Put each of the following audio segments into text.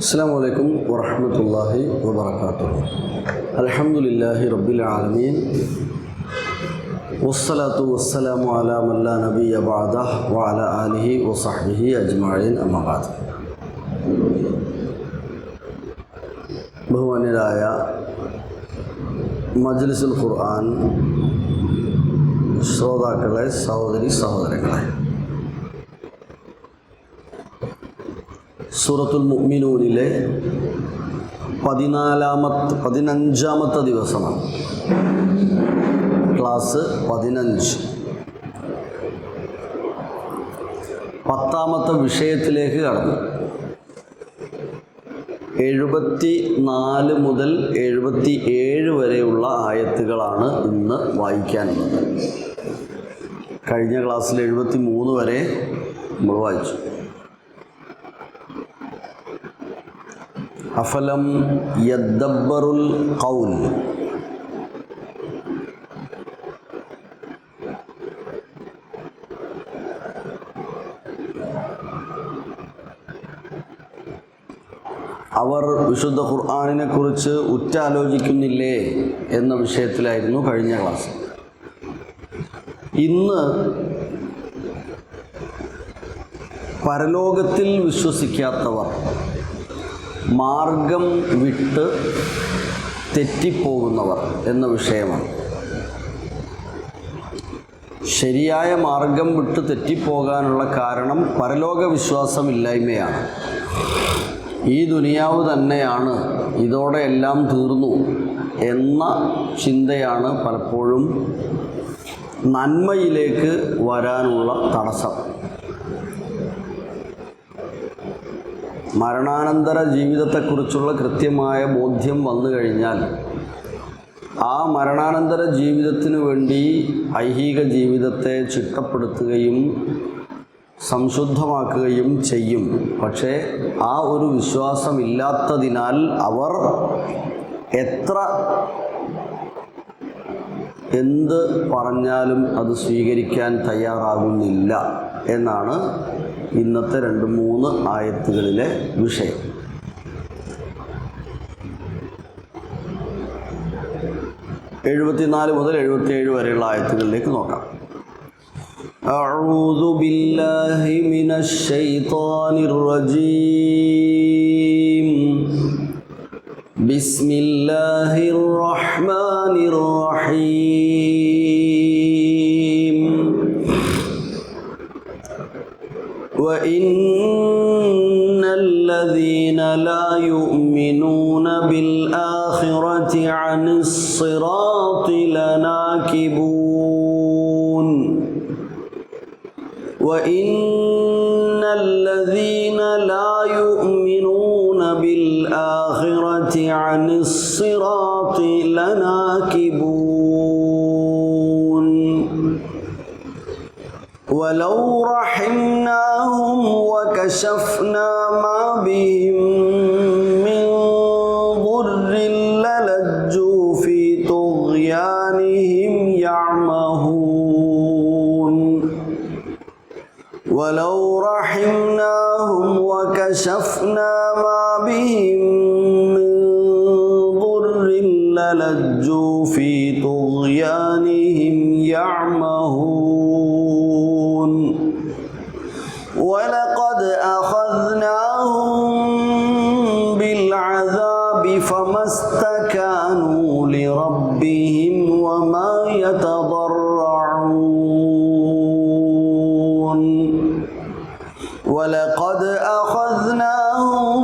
അസ്സലാമു വറഹ്മത്തുള്ളാഹി വബറകാതുഹു. അൽഹംദുലില്ലാഹി റബ്ബിൽ ആലമീൻ വസ്സലാത്തു വസ്സലാമു അലാ മൻ ലാ നബിയ്യ ബഅദഹു വഅലാ ആലിഹി വസഹ്ബിഹി അജ്മഈൻ അമ്മാ ബഅദ്. ബഹുമാന്യരായ മജ്ലിസുൽ ഖുർആൻ ശ്രോതാക്കളെ, സഹോദരങ്ങളെ, സൂറത്തുൽ മുഅ്മിനൂനിലെ 15ാമത്തെ ദിവസമാണ്. ക്ലാസ് 15. 10ാമത്തെ വിഷയത്തിലേക്ക് കടന്നു. 74 മുതൽ 77 വരെയുള്ള ആയത്തുകളാണ് ഇന്ന് വായിക്കാനുള്ളത്. കഴിഞ്ഞ ക്ലാസ്സിൽ 73 വരെ നമ്മൾ വായിച്ചു. അഫലം യദ്ദബ്ബറുൽ ഖൗൽ, അവർ വിശുദ്ധ ഖുർആനിനെ കുറിച്ച് ഉറ്റാലോചിക്കുന്നില്ലേ എന്ന വിഷയത്തിലായിരുന്നു കഴിഞ്ഞ ക്ലാസ്. ഇന്ന് പരലോകത്തിൽ വിശ്വസിക്കാത്തവർ മാർഗം വിട്ട് തെറ്റിപ്പോകുന്നവർ എന്ന വിഷയമാണ്. ശരിയായ മാർഗം വിട്ട് തെറ്റിപ്പോകാനുള്ള കാരണം പരലോക വിശ്വാസമില്ലായ്മയാണ്. ഈ ദുനിയാവ് തന്നെയാണ്, ഇതോടെ എല്ലാം തീർന്നു എന്ന ചിന്തയാണ് പലപ്പോഴും നന്മയിലേക്ക് വരാനുള്ള തടസ്സം. മരണാനന്തര ജീവിതത്തെക്കുറിച്ചുള്ള കൃത്യമായ ബോധ്യം വന്നു കഴിഞ്ഞാൽ ആ മരണാനന്തര ജീവിതത്തിനു വേണ്ടി ഐഹിക ജീവിതത്തെ ചിട്ടപ്പെടുത്തുകയും സംശുദ്ധമാക്കുകയും ചെയ്യും. പക്ഷേ ആ ഒരു വിശ്വാസമില്ലാത്തതിനാൽ അവർ എന്ത് പറഞ്ഞാലും അത് സ്വീകരിക്കാൻ തയ്യാറാകുന്നില്ല എന്നാണ് ഇന്നത്തെ 2-3 ആയത്തുകളിലെ വിഷയം. എഴുപത്തിനാല് മുതൽ 77 വരെയുള്ള ആയത്തുകളിലേക്ക് നോക്കാം. അഊദു ബില്ലാഹി മിനശ് ശൈത്വാനിർ റജീം. ബിസ്മില്ലാഹിർ റഹ്മാനിർ റഹീം. وَإِنَّ الَّذِينَ لَا يُؤْمِنُونَ بِالْآخِرَةِ عَنِ الصِّرَاطِ لَنَاكِبُونَ. وَإِنَّ الَّذِينَ لَا يُؤْمِنُونَ بِالْآخِرَةِ عَنِ الصِّرَاطِ لَنَاكِبُونَ. وَلَوْ رَحِمْنَاهُمْ وَكَشَفْنَا مَا بِهِمْ مِنْ ضُرٍّ لَلَجُّوا فِي طُغْيَانِهِمْ يَعْمَهُونَ. وَلَوْ رَحِمْنَاهُمْ وَكَشَفْنَا مَا بِهِمْ مِنْ ضُرٍّ لَلَجُّوا فِي طُغْيَانِهِمْ يَعْمَهُونَ. وَلَقَدْ أَخَذْنَاهُمْ بِالْعَذَابِ فَمَا اسْتَكَانُوا لِرَبِّهِمْ وَمَا يَتَضَرَّعُونَ. وَلَقَدْ أَخَذْنَاهُمْ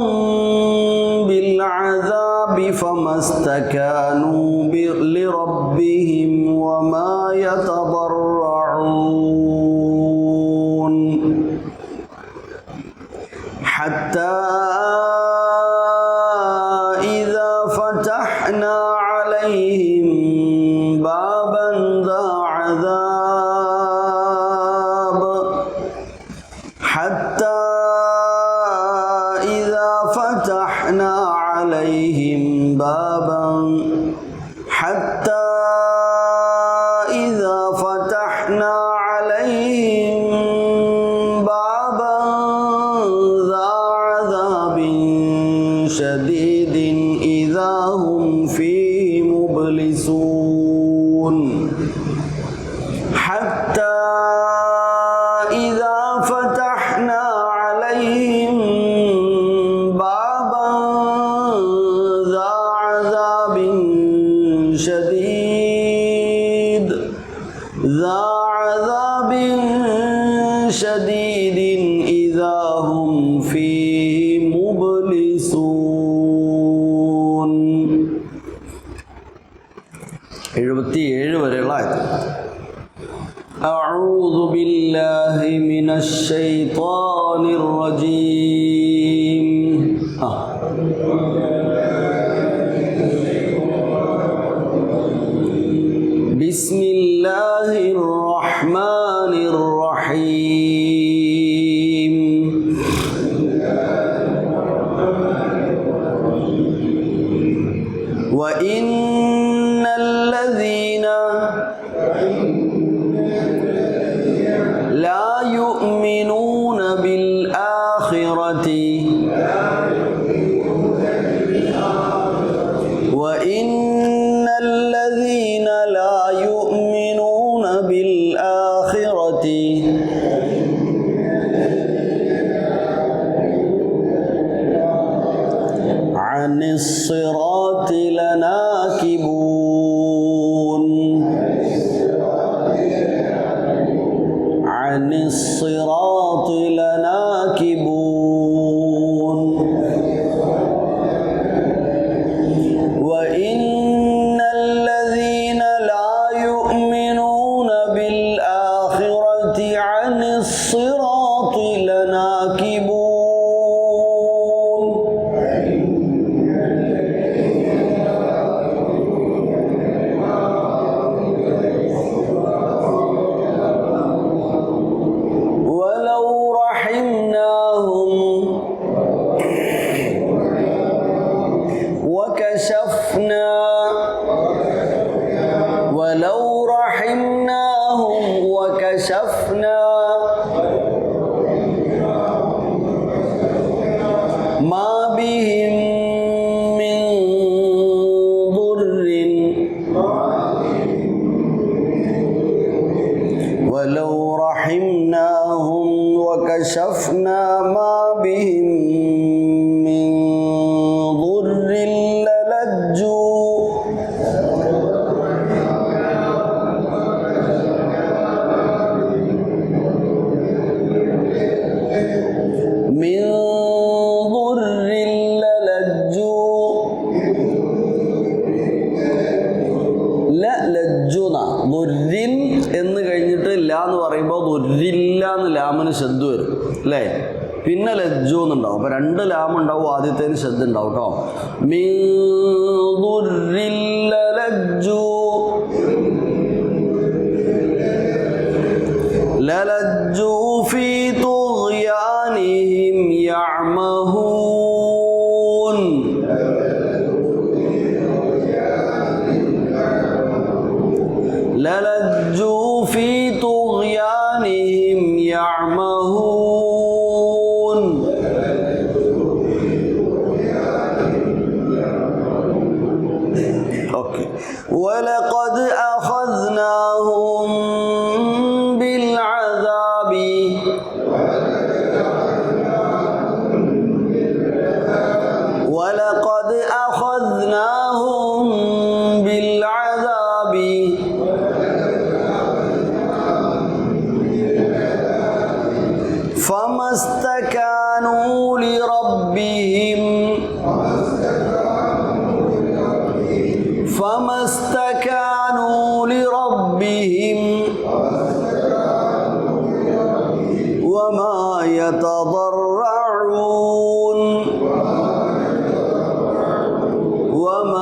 بِالْعَذَابِ فَمَا اسْتَكَانُوا لِرَبِّهِمْ وَمَا يَتَضَرَّعُونَ. حتى إذا فتحنا عليهم بابا ذا عذاب حتى إذا فتحنا عليهم بابا حتى إذا فتحنا عليهم بابا ذا عذاب شديد إذا هم فيه مبلسون حتى إذا فتحنا عليهم بابا ذا عذاب شديد إذا هم فيه مبلسون 77 വരെയുള്ള ആയത്ത്. أعوذ بالله من الشيطان الرجيم. بسم الله الرحمن الرحيم. وإن الذين لا يؤمنون بالآخرة وإن الذين لا يؤمنون بالآخرة عن الصراط لناكبون عن الصراط لناكبون وإن الذين لا يؤمنون بالآخرة عن الصراط لناكبون ولو رحمناهم وكشفنا ما بهم من ضر ولو رحمناهم وكشفنا ما بهم من ضر للجوا من ضر للجوا ലജ്ജുന ദുരിൻ എന്ന് കഴിഞ്ഞിട്ട് ല എന്ന് പറയുമ്പോൾ ദുരില്ല എന്ന് ലാമിന് ശബ്ദം വരും അല്ലേ? പിന്നെ ലജ്ജു എന്നുണ്ടാവും. അപ്പോൾ 2 ലാം ഉണ്ടാവും, ആദ്യത്തേന് ശബ്ദം ഉണ്ടാവും കേട്ടോ. മിൻ ദുരില്ല ലജ്ജു ലലജ്ജു ഫീ തുഗ്യാനിഹിം യഅമഹൂൻ للجوا في طغيانهم يعمهون اوكي ولقد اخذناهم بالعذاب ولقد اخذناهم بالعذاب فما استكانوا لربهم وما يتضرعون وما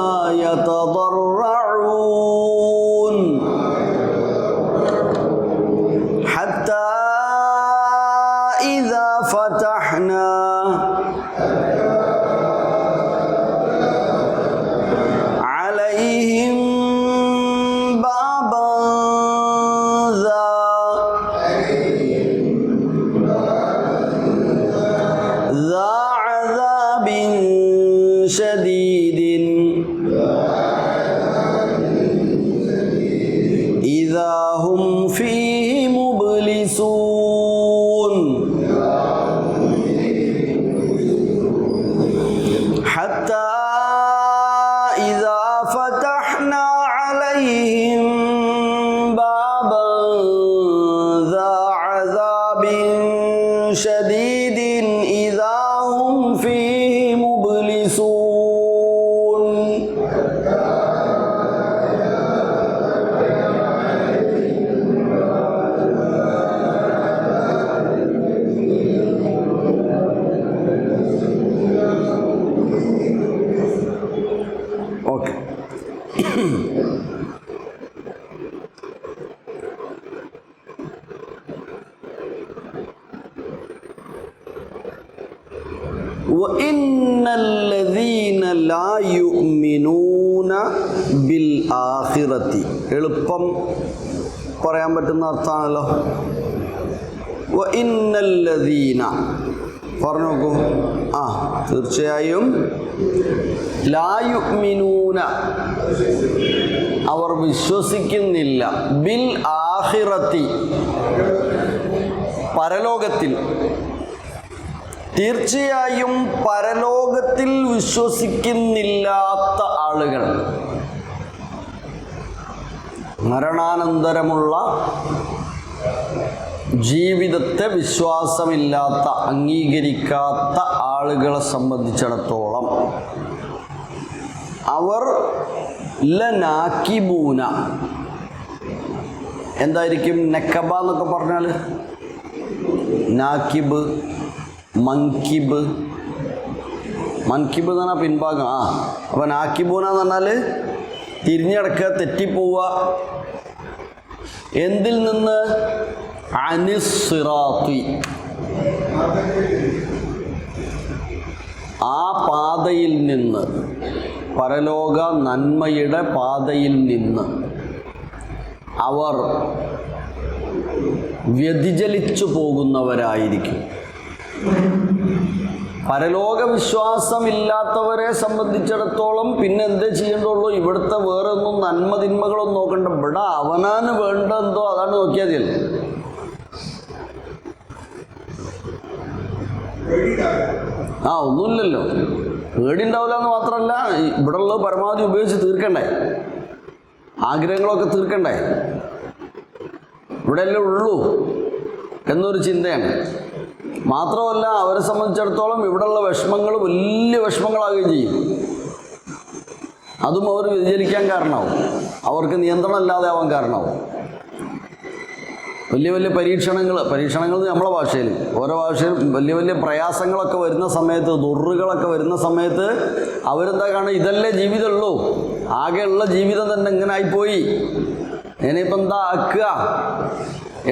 ശദീദിൻ ഇദാ ഹും ഫീഹി മുബ്ലിസൂൻ ഹത്താ ഇദാ ഫതഹ്നാ അലൈഹിം ബാബൻ ദാ അദാബിൻ ശദീദിൻ ഇദാ ഹും ഫീഹി മുബ്ലിസൂൻ. ഓക്കെ, وَإِنَّ الَّذِينَ لَا يُؤْمِنُونَ بِالْآخِرَةِ എളുപ്പം പറയാൻ പറ്റുന്ന അർത്ഥമാണല്ലോ. وَإِنَّ الَّذِينَ പറഞ്ഞു നോക്കൂ. തീർച്ചയായും ലാ യുഅ്മിനൂന അവർ വിശ്വസിക്കുന്നില്ല, ബിൽ ആഖിറത്തി പരലോകത്തിൽ, തീർച്ചയായും പരലോകത്തിൽ വിശ്വസിക്കുന്നില്ലാത്ത ആളുകൾ, മരണാനന്തരമുള്ള ജീവിതത്തെ വിശ്വാസമില്ലാത്ത, അംഗീകരിക്കാത്ത ആളുകളെ സംബന്ധിച്ചിടത്തോളം അവർ ലനാക്കിബൂന, എന്തായിരിക്കും നക്കബ എന്നൊക്കെ പറഞ്ഞാൽ? നാക്കിബ്, മൻകിബ്. മൻകിബ് എന്ന് പറഞ്ഞാൽ പിൻഭാഗം. അപ്പോൾ നാക്കിബൂന എന്ന് പറഞ്ഞാൽ തിരിഞ്ഞടക്കുക, തെറ്റിപ്പോവുക. എന്തിൽ നിന്ന്? അനിസ്സിറാത്തി, ആ പാതയിൽ നിന്ന്, പരലോക നന്മയുടെ പാതയിൽ നിന്ന് അവർ വ്യതിചലിച്ചു പോകുന്നവരായിരിക്കും. പരലോക വിശ്വാസമില്ലാത്തവരെ സംബന്ധിച്ചിടത്തോളം പിന്നെ എന്തേ ചെയ്യേണ്ടുള്ളൂ? ഇവിടുത്തെ വേറെ ഒന്നും നന്മ തിന്മകളൊന്നും നോക്കണ്ട, ഇവിടെ അവനാന് വേണ്ട എന്തോ അതാണ് നോക്കിയാൽ മതിയല്ലോ. ഒന്നുമില്ലല്ലോ, പേടിയുണ്ടാവില്ല എന്ന് മാത്രമല്ല, ഇവിടെ ഉള്ളത് പരമാവധി ഉപയോഗിച്ച് തീർക്കണ്ടേ, ആഗ്രഹങ്ങളൊക്കെ തീർക്കണ്ടേ, ഇവിടെയല്ലേ ഉള്ളൂ എന്നൊരു ചിന്തയാണ്. മാത്രമല്ല അവരെ സംബന്ധിച്ചിടത്തോളം ഇവിടെയുള്ള വിഷമങ്ങൾ വലിയ വിഷമങ്ങളാകുകയും ചെയ്യും. അതും അവർ വ്യതിചലിക്കാൻ കാരണമാവും, അവർക്ക് നിയന്ത്രണമില്ലാതെ ആവാൻ കാരണമാവും. വലിയ വലിയ പരീക്ഷണങ്ങൾ നമ്മളെ ഭാഷയിൽ, ഓരോ ഭാഷയിലും വലിയ വലിയ പ്രയാസങ്ങളൊക്കെ വരുന്ന സമയത്ത്, ദുർറുകളൊക്കെ വരുന്ന സമയത്ത് അവരെന്താ കാണുക? ഇതല്ലേ ജീവിതമുള്ളൂ, ആകെയുള്ള ജീവിതം തന്നെ ഇങ്ങനെ ആയിപ്പോയി, ഇനിയിപ്പോൾ എന്താ ആക്കുക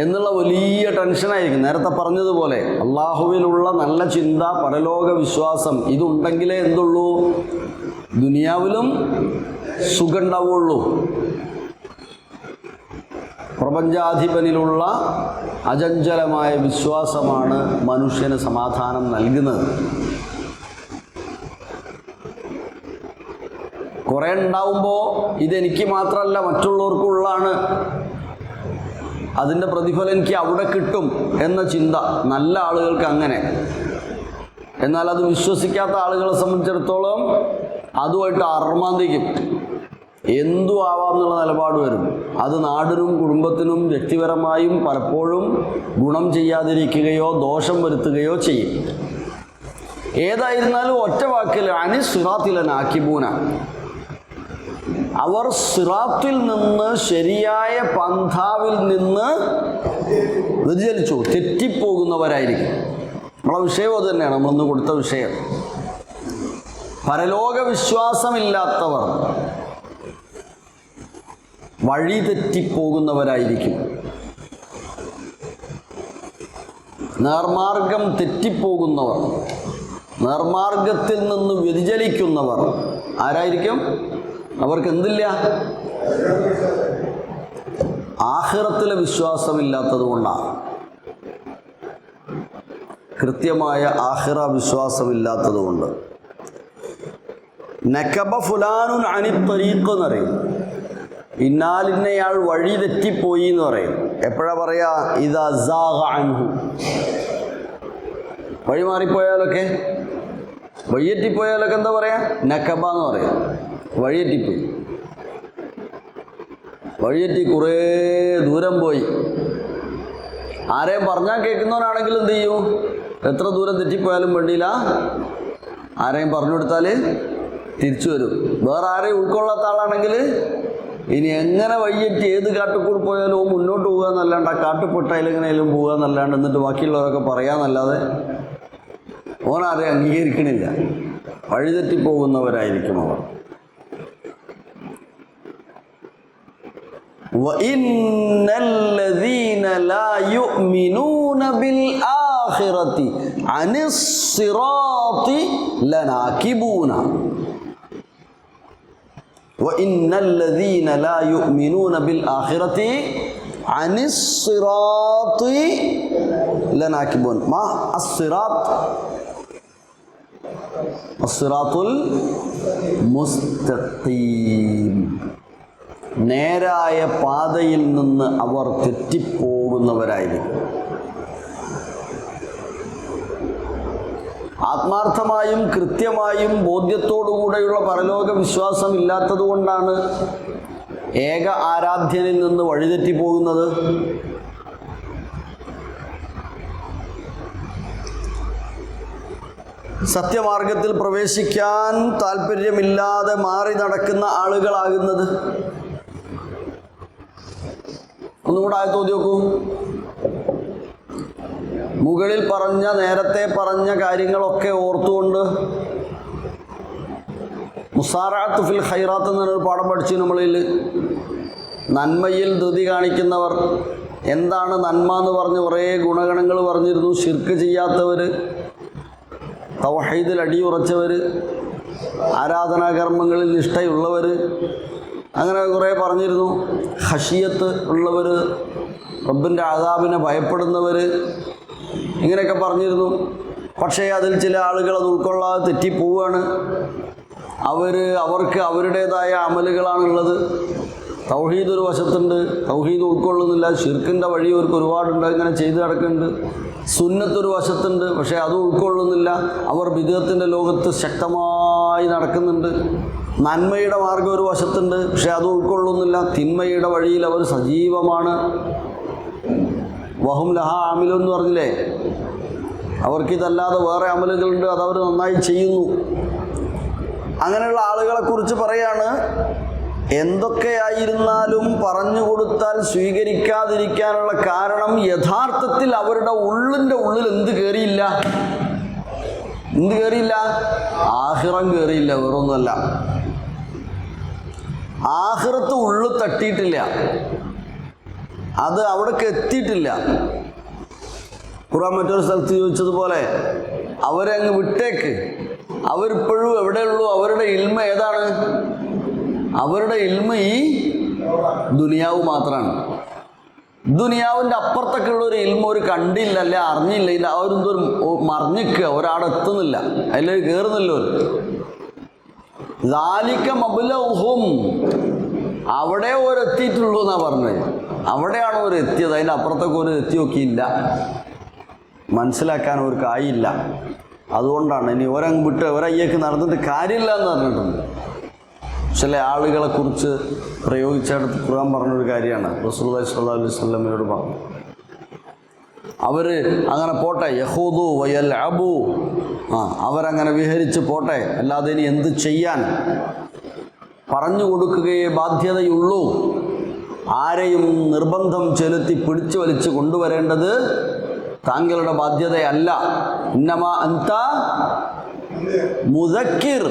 എന്നുള്ള വലിയ ടെൻഷനായിരിക്കും. നേരത്തെ പറഞ്ഞതുപോലെ അള്ളാഹുവിലുള്ള നല്ല ചിന്ത, പരലോക വിശ്വാസം ഇതുണ്ടെങ്കിലേ എന്തുള്ളൂ? ദുനിയാവിലും സുഖം ഉണ്ടാവുള്ളൂ. പ്രപഞ്ചാധിപനിലുള്ള അചഞ്ചലമായ വിശ്വാസമാണ് മനുഷ്യന് സമാധാനം നൽകുന്നത്. കുറേ ഉണ്ടാവുമ്പോൾ ഇതെനിക്ക് മാത്രമല്ല മറ്റുള്ളവർക്കുള്ളതാണ്, അതിൻ്റെ പ്രതിഫലം എനിക്ക് അവിടെ കിട്ടും എന്ന ചിന്ത നല്ല ആളുകൾക്ക് അങ്ങനെ. എന്നാൽ അത് വിശ്വസിക്കാത്ത ആളുകളെ സംബന്ധിച്ചിടത്തോളം അതുമായിട്ട് അർമാന്തിക്കും, എന്തും ആവാം എന്നുള്ള നിലപാട് വരും. അത് നാടിനും കുടുംബത്തിനും വ്യക്തിപരമായും പലപ്പോഴും ഗുണം ചെയ്യാതിരിക്കുകയോ ദോഷം വരുത്തുകയോ ചെയ്യും. ഏതായിരുന്നാലും ഒറ്റ വാക്കിൽ അനിസ്സിറാത്തിലനാക്കിബൂന, അവർ സിറാത്തിൽ നിന്ന്, ശരിയായ പന്ഥാവിൽ നിന്ന് വ്യതിചലിച്ചു, തെറ്റിപ്പോകുന്നവരായിരിക്കും. നമ്മളെ വിഷയം അത് തന്നെയാണ്, നമ്മളിന്ന് കൊടുത്ത വിഷയം. പരലോക വിശ്വാസമില്ലാത്തവർ വഴി തെറ്റിപ്പോകുന്നവരായിരിക്കും. നേർമാർഗം തെറ്റിപ്പോകുന്നവർ, നേർമാർഗത്തിൽ നിന്ന് വ്യതിചലിക്കുന്നവർ ആരായിരിക്കും? അവർക്ക് എന്തില്ല? ആഖിറത്തിലെ വിശ്വാസമില്ലാത്തത് കൊണ്ടാണ്. കൃത്യമായ ആഖിറ വിശ്വാസമില്ലാത്തത് കൊണ്ട്. നക്കബ ഫുലാനുൻ അനി ത്വരീഖ് എന്ന് പറയും. ഇന്നാലിന്നയാൾ വഴി തെറ്റിപ്പോയി എന്ന് പറയും. എപ്പോഴാ പറയാ? ഇദാ സാഗ അൻഹു. വഴി മാറിപ്പോയാലൊക്കെ, വഴിയെറ്റിപ്പോയാലൊക്കെ എന്താ പറയാ? നക്കബ എന്ന് പറയാം. വഴിയെറ്റിപ്പോയി, വഴിയെറ്റി കുറേ ദൂരം പോയി. ആരെയും പറഞ്ഞാൽ കേൾക്കുന്നവനാണെങ്കിൽ എന്ത് ചെയ്യും? എത്ര ദൂരം തെറ്റിപ്പോയാലും വേണ്ടിയില്ല, ആരെയും പറഞ്ഞു കൊടുത്താൽ തിരിച്ചു വരും. വേറെ ആരെയും ഉൾക്കൊള്ളാത്ത ആളാണെങ്കിൽ ഇനി എങ്ങനെ വഴിയെറ്റി ഏത് കാട്ടുകൂടി പോയാലും മുന്നോട്ട് പോകുക എന്നല്ലാണ്ട് ആ കാട്ടുപെട്ടയിലെങ്ങനെയും പോകുക എന്നല്ലാണ്ട് എന്നിട്ട് ബാക്കിയുള്ളവരൊക്കെ പറയാന്നല്ലാതെ ഓനാരെയും അംഗീകരിക്കണില്ല. വഴിതെറ്റിപ്പോകുന്നവരായിരിക്കും അവർ. وَإِنَّ الَّذِينَ لَا يُؤْمِنُونَ بِالْآخِرَةِ عَنِ الصِّرَاطِ لَنَاكِبُونَ وَإِنَّ الَّذِينَ لَا يُؤْمِنُونَ بِالْآخِرَةِ عَنِ الصِّرَاطِ لَنَاكِبُونَ. ما الصِّرَاط؟ الصِّرَاطُ الْمُسْتَقِيمُ. നേരായ പാതയിൽ നിന്ന് അവർ തെറ്റിപ്പോകുന്നവരായിരിക്കും. ആത്മാർത്ഥമായും കൃത്യമായും ബോധ്യത്തോടുകൂടെയുള്ള പരലോക വിശ്വാസം ഇല്ലാത്തത് കൊണ്ടാണ് ഏക ആരാധ്യനിൽ നിന്ന് വഴിതെറ്റിപ്പോകുന്നത്. സത്യമാർഗത്തിൽ പ്രവേശിക്കാൻ താല്പര്യമില്ലാതെ മാറി നടക്കുന്ന ആളുകളാകുന്നത്. ഒന്നുകൂടെ ആയത്തോതി നോക്കൂ. മുകളിൽ പറഞ്ഞ, നേരത്തെ പറഞ്ഞ കാര്യങ്ങളൊക്കെ ഓർത്തുകൊണ്ട് മുസാറഅത്ത് ഫിൽ ഖൈറാത്ത് എന്നൊരു പാഠം പഠിച്ചു നമ്മളിൽ. നന്മയിൽ ധൃതി കാണിക്കുന്നവർ. എന്താണ് നന്മ എന്ന് പറഞ്ഞ് കുറേ ഗുണഗണങ്ങൾ പറഞ്ഞിരുന്നു. ശിർക്ക് ചെയ്യാത്തവർ, തൗഹീദിൽ അടിയുറച്ചവർ, ആരാധനാകർമ്മങ്ങളിൽ നിഷ്ഠയുള്ളവർ, അങ്ങനെ കുറേ പറഞ്ഞിരുന്നു. ഖശിയത്ത് ഉള്ളവർ, റബ്ബിൻ്റെ അദാബിനെ ഭയപ്പെടുന്നവർ, ഇങ്ങനെയൊക്കെ പറഞ്ഞിരുന്നു. പക്ഷേ അതിൽ ചില ആളുകൾ അത് ഉൾക്കൊള്ളാതെ തെറ്റിപ്പോവുകയാണ്. അവർക്ക് അവരുടേതായ അമലുകളാണുള്ളത്. തൗഹീദ് ഒരു വശത്തുണ്ട്, തൗഹീദ് ഉൾക്കൊള്ളുന്നില്ല. ശിർക്കിൻ്റെ വഴി അവർക്ക് ഒരുപാടുണ്ട്, ഇങ്ങനെ ചെയ്ത് നടക്കുന്നുണ്ട്. സുന്നത്തൊരു വശത്തുണ്ട്, പക്ഷേ അത് ഉൾക്കൊള്ളുന്നില്ല. അവർ ബിദ്അത്തിൻ്റെ ലോകത്ത് ശക്തമായി നടക്കുന്നുണ്ട്. നന്മയുടെ മാർഗ്ഗം ഒരു വശത്തുണ്ട്, പക്ഷേ അത് ഉൾക്കൊള്ളുന്നില്ല. തിന്മയുടെ വഴിയിൽ അവർ സജീവമാണ്. വഹും ലഹ ആമിലു എന്ന് പറഞ്ഞില്ലേ, അവർക്കിതല്ലാതെ വേറെ അമലുകളുണ്ട്, അതവർ നന്നായി ചെയ്യുന്നു. അങ്ങനെയുള്ള ആളുകളെക്കുറിച്ച് പറയാണ്, എന്തൊക്കെയായിരുന്നാലും പറഞ്ഞു കൊടുത്താൽ സ്വീകരിക്കാതിരിക്കാനുള്ള കാരണം യഥാർത്ഥത്തിൽ അവരുടെ ഉള്ളിൻ്റെ ഉള്ളിൽ എന്ത് കയറിയില്ല? ആഖിറം കയറിയില്ല, വേറൊന്നുമല്ല. ആഖിറത്ത് ഉള്ളു തട്ടിയിട്ടില്ല, അത് അവിടേക്ക് എത്തിയിട്ടില്ല. ഖുർആൻ മറ്റൊരു സ്ഥലത്ത് ചോദിച്ചതുപോലെ അവരെ അങ്ങ് വിട്ടേക്ക്. അവരിപ്പോഴും എവിടെയുള്ളൂ? അവരുടെ ഇൽമ ഏതാണ്? അവരുടെ ഇൽമ ഈ ദുനിയാവ് മാത്രമാണ്. ദുനിയാവിൻ്റെ അപ്പുറത്തൊക്കെയുള്ള ഒരു ഇൽമ ഒരു കണ്ടില്ല, അല്ലെ അറിഞ്ഞില്ല, ഇല്ല, അവരെന്തോരും മറിഞ്ഞിക്കുക, ഒരാടെത്തുന്നില്ല, അതിലേക്ക് കയറുന്നില്ല. ഒരു ദാലിക മബ്ലഉഹും, അവിടെ ഒരെത്തിയിട്ടുള്ളൂ എന്നാണ് പറഞ്ഞത്. അവിടെയാണ് ഒരു എത്തിയത്, അതിൻ്റെ അപ്പുറത്തൊക്കെ ഒരു എത്തി നോക്കിയില്ല, മനസ്സിലാക്കാൻ അവർക്കായില്ല. അതുകൊണ്ടാണ് ഇനി ഒരങ്ങ് വിട്ട് ഒരയ്യേക്ക് നടന്നിട്ട് കാര്യമില്ല എന്ന് പറഞ്ഞിട്ടുണ്ട്. ചില ആളുകളെക്കുറിച്ച് പ്രയോഗിച്ചെടുത്ത് ഖുർആൻ പറഞ്ഞൊരു കാര്യമാണ്. റസൂലുള്ളാഹി സ്വല്ലല്ലാഹു അലൈഹി വസല്ലമയോട് പറഞ്ഞു, അവർ അങ്ങനെ പോട്ടെ, യഖൂദു വയൽഅബു, അവരങ്ങനെ വിഹരിച്ച് പോട്ടെ, അല്ലാതെ ഇനി എന്ത് ചെയ്യാൻ? പറഞ്ഞു കൊടുക്കുകയേ ബാധ്യതയുള്ളൂ. ആരെയും നിർബന്ധം ചെലുത്തി പിടിച്ചു വലിച്ച് കൊണ്ടുവരേണ്ടത് താങ്കളുടെ ബാധ്യതയല്ല. ഇന്നമാ അൻത മുദക്കിർ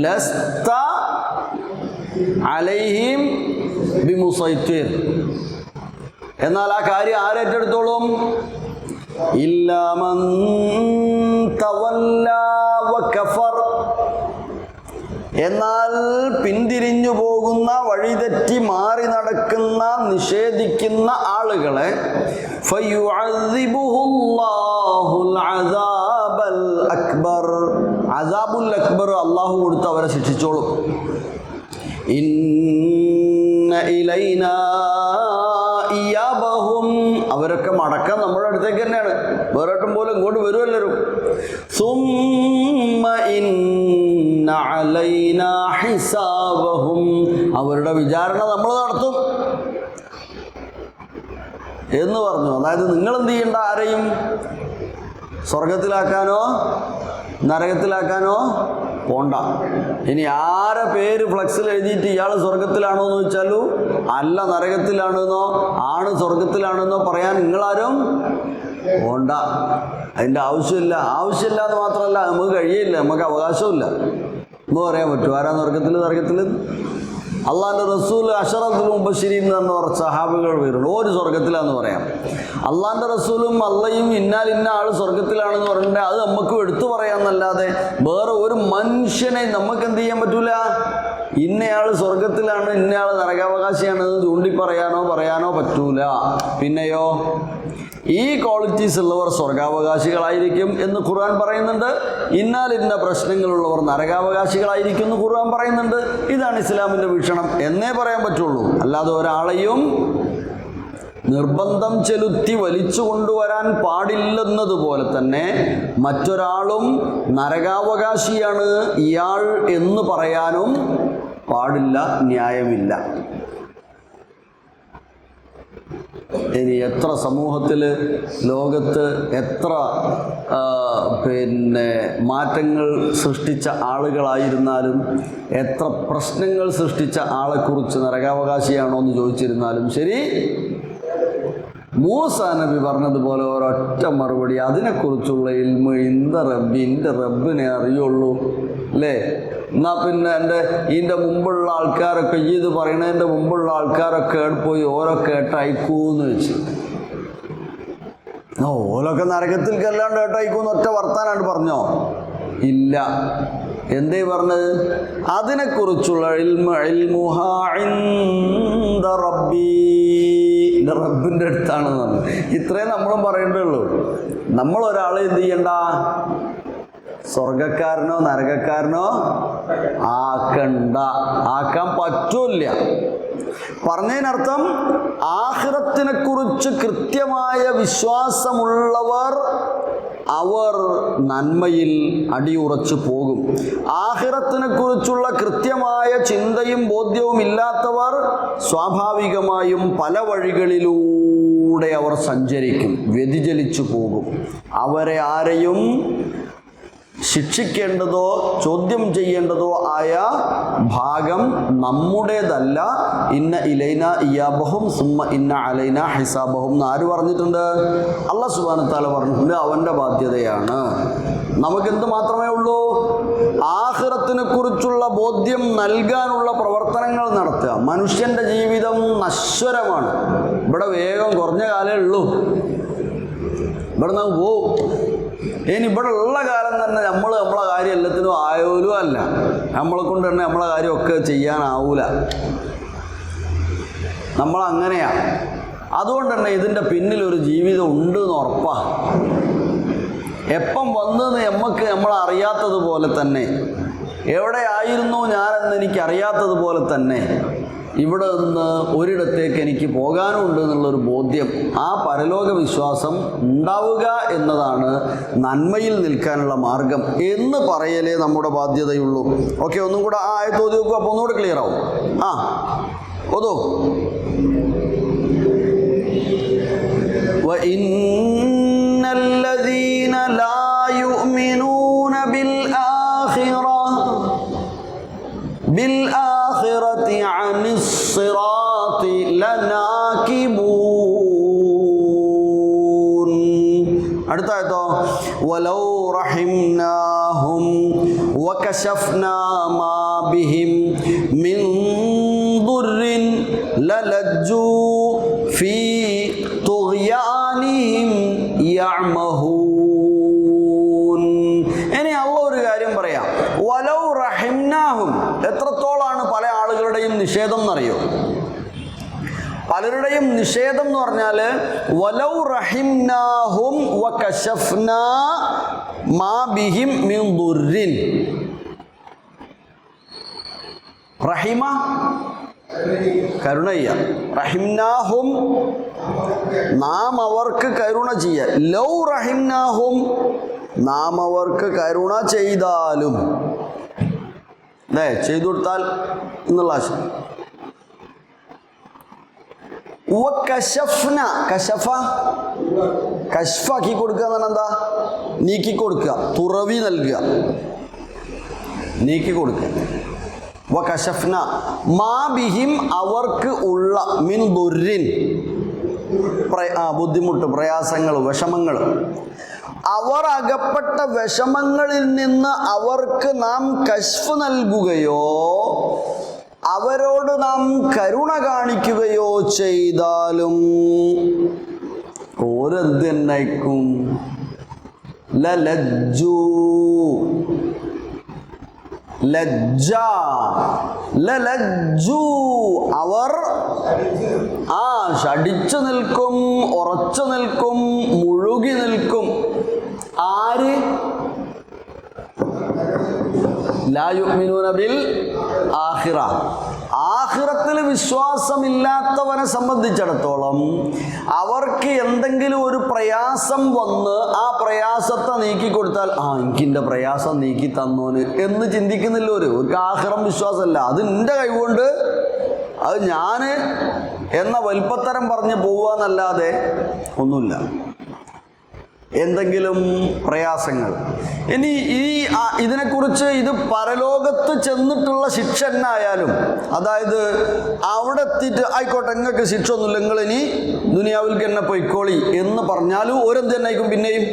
ലസ്ത അലൈഹിം ബിമുസൈത്തിർ. എന്നാൽ ആ കാര്യം ആരേറ്റെടുത്തോളും? ഇല്ലാ മൻ തവല്ലാ വകഫർ. എന്നാൽ പിന്തിരിഞ്ഞു പോകുന്ന, വഴിതെറ്റി മാറി നടക്കുന്ന, നിഷേധിക്കുന്ന ആളുകളെ ഫയുഅദ്ദിബുഹുല്ലാഹുൽ അദാബൽ അക്ബർ, അസാബുൽ അക്ബർ അള്ളാഹു കൊടുത്ത് അവരെ ശിക്ഷിച്ചോളും. ഇന്ന ഇലൈനാ ഇയാബഹും, അവരൊക്കെ മടക്കം നമ്മുടെ അടുത്തേക്ക് തന്നെയാണ്, വേറെട്ടും പോലും ഇങ്ങോട്ട് വരും എല്ലാവരും. സുമ്മ ഇന്ന അലൈനാ ഹിസാബഹും, അവരുടെ വിചാരണ നമ്മൾ നടത്തും എന്ന് പറഞ്ഞു. അതായത് നിങ്ങൾ എന്ത് ചെയ്യണ്ട, ആരെയും സ്വർഗത്തിലാക്കാനോ നരകത്തിലാക്കാനോ പോണ്ട. ഇനി ആരെ പേര് ഫ്ലക്സിൽ എഴുതിയിട്ട് ഇയാൾ സ്വർഗത്തിലാണോ എന്ന് ചോദിച്ചാലും അല്ല നരകത്തിലാണെന്നോ ആണ് സ്വർഗത്തിലാണെന്നോ പറയാൻ നിങ്ങളാരും പോണ്ട. അതിൻ്റെ ആവശ്യമില്ല. ആവശ്യമില്ല എന്ന് മാത്രമല്ല, നമുക്ക് കഴിയില്ല, നമുക്ക് അവകാശമില്ല. എന്ന് പറയാൻ പറ്റും ആരാ സ്വർഗത്തിൽ നരകത്തിൽ? അള്ളാഹിൻ്റെ റസൂൽ അശറഫുൽ മുബശ്ശിരീൻ എന്ന് പറഞ്ഞ സഹാബികൾ വരുള്ളൂ, ഒരു സ്വർഗത്തിലാന്ന് പറയാം. അള്ളാഹിൻ്റെ റസൂലും അള്ളയും ഇന്ന ആൾ സ്വർഗത്തിലാണെന്ന് പറഞ്ഞിട്ട് അത് നമുക്ക് എടുത്തു പറയാമെന്നല്ലാതെ വേറെ ഒരു മനുഷ്യനെ നമുക്ക് എന്ത് ചെയ്യാൻ പറ്റൂല. ഇന്നയാൾ സ്വർഗത്തിലാണ് ഇന്നയാൾ നരകാവകാശിയാണെന്ന് പറയാനോ പറ്റൂല. പിന്നെയോ ഈ ക്വാളിറ്റീസ് ഉള്ളവർ സ്വർഗാവകാശികളായിരിക്കും എന്ന് ഖുർആൻ പറയുന്നുണ്ട്. ഇന്ന പ്രശ്നങ്ങളുള്ളവർ നരകാവകാശികളായിരിക്കും എന്ന് ഖുർആൻ പറയുന്നുണ്ട്. ഇതാണ് ഇസ്ലാമിൻ്റെ വീക്ഷണം എന്നേ പറയാൻ പറ്റുള്ളൂ. അല്ലാതെ ഒരാളെയും നിർബന്ധം ചെലുത്തി വലിച്ചു കൊണ്ടുവരാൻ പാടില്ലെന്നതുപോലെ തന്നെ മറ്റൊരാളും നരകാവകാശിയാണ് ഇയാൾ എന്ന് പറയാനും പാടില്ല, ന്യായമില്ല. ഇനി എത്ര സമൂഹത്തിൽ ലോകത്ത് എത്ര മാറ്റങ്ങൾ സൃഷ്ടിച്ച ആളുകളായിരുന്നാലും എത്ര പ്രശ്നങ്ങൾ സൃഷ്ടിച്ച ആളെക്കുറിച്ച് നരകാവകാശിയാണോ എന്ന് ചോദിച്ചിരുന്നാലും ശരി, മൂസാ നബി പറഞ്ഞതുപോലെ ഒരൊറ്റ മറുപടി, അതിനെക്കുറിച്ചുള്ള ഇൽമ് എൻ്റെ റബ്ബിനെ അറിയുള്ളൂ അല്ലേ. എന്നാൽ പിന്നെ ഇതിൻ്റെ മുമ്പുള്ള ആൾക്കാരൊക്കെ ഇത് പറയണതിൻ്റെ മുമ്പുള്ള ആൾക്കാരൊക്കെ പോയി ഓരോ കേട്ടയക്കൂന്ന് വെച്ച്, ഓലൊക്കെ നരകത്തിൽ കല്ലാണ്ട് കേട്ടയക്കൂന്ന് ഒറ്റ വർത്താനാണ് പറഞ്ഞോ? ഇല്ല. എന്തേ പറഞ്ഞത്? അതിനെക്കുറിച്ചുള്ള റബ്ബിൻ്റെ അടുത്താണെന്ന് പറഞ്ഞു. ഇത്രയും നമ്മളും പറയേണ്ടതുള്ളൂ. നമ്മളൊരാളെ എന്ത് ചെയ്യണ്ട, സ്വർഗക്കാരനോ നരകക്കാരനോ ആക്കാൻ പറ്റൂല. പറഞ്ഞതിനർത്ഥം ആഖിറത്തിനെ കുറിച്ച് കൃത്യമായ വിശ്വാസമുള്ളവർ അവർ നന്മയിൽ അടിയുറച്ചു പോകും. ആഖിറത്തിനെ കുറിച്ചുള്ള കൃത്യമായ ചിന്തയും ബോധ്യവും ഇല്ലാത്തവർ സ്വാഭാവികമായും പല വഴികളിലൂടെ അവർ സഞ്ചരിക്കും, വ്യതിചലിച്ചു പോകും. അവരെ ആരെയും ശിക്ഷിക്കേണ്ടതോ ചോദ്യം ചെയ്യേണ്ടതോ ആയ ഭാഗം നമ്മുടേതല്ല. ഇന്ന ഇലൈന ഇയാബഹും സുമ്മ ഇന്ന അലൈന ഹിസാബഹും എന്ന് ആര് പറഞ്ഞിട്ടുണ്ട്? അല്ലാഹു സുബ്ഹാനഹു വ തആല പറഞ്ഞിട്ടുണ്ട്. അവൻ്റെ ബാധ്യതയാണ്. നമുക്കെന്ത് മാത്രമേ ഉള്ളൂ? ആഖിറത്തിനെ കുറിച്ചുള്ള ബോധ്യം നൽകാനുള്ള പ്രവർത്തനങ്ങൾ നടത്തുക. മനുഷ്യൻ്റെ ജീവിതം നശ്വരമാണ്. ഇവിടെ വേഗം കുറഞ്ഞ കാലേ ഉള്ളൂ. ഇവിടെ നമുക്ക് പോവും. ഇനി ഇവിടെ ഉള്ള കാലം തന്നെ നമ്മളെ കാര്യം എല്ലാത്തിനും ആയോലും അല്ല, നമ്മളെ കൊണ്ട് തന്നെ നമ്മളെ കാര്യമൊക്കെ ചെയ്യാനാവൂല. നമ്മളങ്ങനെയാണ്. അതുകൊണ്ട് തന്നെ ഇതിൻ്റെ പിന്നിലൊരു ജീവിതം ഉണ്ട് എന്ന് ഉറപ്പാണ്. എപ്പം വന്നെന്ന് നമ്മളറിയാത്തതുപോലെ തന്നെ, എവിടെ ആയിരുന്നു ഞാനെന്ന് എനിക്കറിയാത്തതുപോലെ തന്നെ ഇവിടെ നിന്ന് ഒരിടത്തേക്ക് എനിക്ക് പോകാനുണ്ട് എന്നുള്ളൊരു ബോധ്യം, ആ പരലോക വിശ്വാസം ഉണ്ടാവുക എന്നതാണ് നന്മയിൽ നിൽക്കാനുള്ള മാർഗം എന്ന് പറയലേ നമ്മുടെ ബാധ്യതയുള്ളൂ. ഓക്കെ, ഒന്നും കൂടെ ആ ആയത്ത് ഓതി നോക്കുക, അപ്പോൾ ഒന്നുകൂടെ ക്ലിയർ ആവും. ഓതോ. വഇന്നല്ലദീന ലാ യുഅ്മിനൂന ബിൽആഖിറതി അനിസ്സിറാത്തി ലനാകിബൂൻ. അടുത്ത ആയത്തോ വലൗ റഹിംനാഹും വകശഫ്നാ മാ ബിഹിം മിൻ ദുർരിൻ ലലജ്ജൂ ഫീ തുഗ്യാനിഹിം യഅമഹൂൻ. ഇനി അല്ലാഹു ഒരു കാര്യം പറയാം. വലൗ റഹിംനാഹും, എത്രത്തോളാണ് പല ആളുകളുടെയും നിഷേധം എന്നറിയോ? പലരുടെയും നിഷേധം എന്ന് പറഞ്ഞാൽ വലൗ റഹിംനാഹും വകശഫ്നാ മാ ബിഹിം മിൻ ദുർരിൻ. റഹിമ കരുണ ചെയ്യുക. റഹിംനാഹും നാം അവർക്ക് കരുണ ചെയ്യുക. ലൗ റഹിംനാഹും നാം അവർക്ക് കരുണ ചെയ്താലും, അല്ലേ, ചെയ്തു കൊടുത്താൽ എന്നുള്ള ആശയം. കശഫ്ന, കശഫ കശ്ഫാക്കി കൊടുക്കുക എന്നാണ് എന്താ? നീക്കി കൊടുക്കുക, തുറവി നൽകുക, നീക്കി കൊടുക്കുക. വകശഫ്ന മാ ബിഹിം അവർക്ക് ഉള്ള മിൻ ദുർരിൻ ബുദ്ധിമുട്ട്, പ്രയാസങ്ങൾ, വിഷമങ്ങൾ, അവർ അകപ്പെട്ട വിഷമങ്ങളിൽ നിന്ന് അവർക്ക് നാം കശ്ഫ് നൽകുകയോ അവരോട് നാം കരുണ കാണിക്കുകയോ ചെയ്താലും ഓരെന്തെന്നയിക്കും ലജ്ജു, ലജ്ജ, ലജ്ജു അവർ ഷടിച്ചു നിൽക്കും, ഉറച്ചു നിൽക്കും, മുഴുകി നിൽക്കും. ആര്? ലാ യുഅ്മിനൂന ബിൽ ആഖിറ. ആഖിറത്തിൽ വിശ്വാസമില്ലാത്തവനെ സംബന്ധിച്ചിടത്തോളം അവർക്ക് എന്തെങ്കിലും ഒരു പ്രയാസം വന്ന് ആ പ്രയാസത്തെ നീക്കി കൊടുത്താൽ എനിക്കിൻ്റെ പ്രയാസം നീക്കി തന്നോന് എന്ന് ചിന്തിക്കുന്നില്ല. ഒരു ആഖിറം വിശ്വാസമല്ല. അത് എൻ്റെ കൈകൊണ്ട്, അത് ഞാൻ എന്ന വലിപ്പത്തരം പറഞ്ഞ് പോവാന്നല്ലാതെ ഒന്നുമില്ല. എന്തെങ്കിലും പ്രയാസങ്ങൾ. ഇനി ഇതിനെക്കുറിച്ച് ഇത് പരലോകത്ത് ചെന്നിട്ടുള്ള ശിക്ഷ എന്നായാലും, അതായത് അവിടെ എത്തിയിട്ട് ആയിക്കോട്ടെ നിങ്ങൾക്ക് ശിക്ഷ ഒന്നുമില്ല, നിങ്ങൾ ഇനി ദുനിയാവിലേക്ക് എന്നെ പൊയ്ക്കോളി എന്ന് പറഞ്ഞാലും ഓരെന്ത് തന്നെ ആയിരിക്കും പിന്നെയും?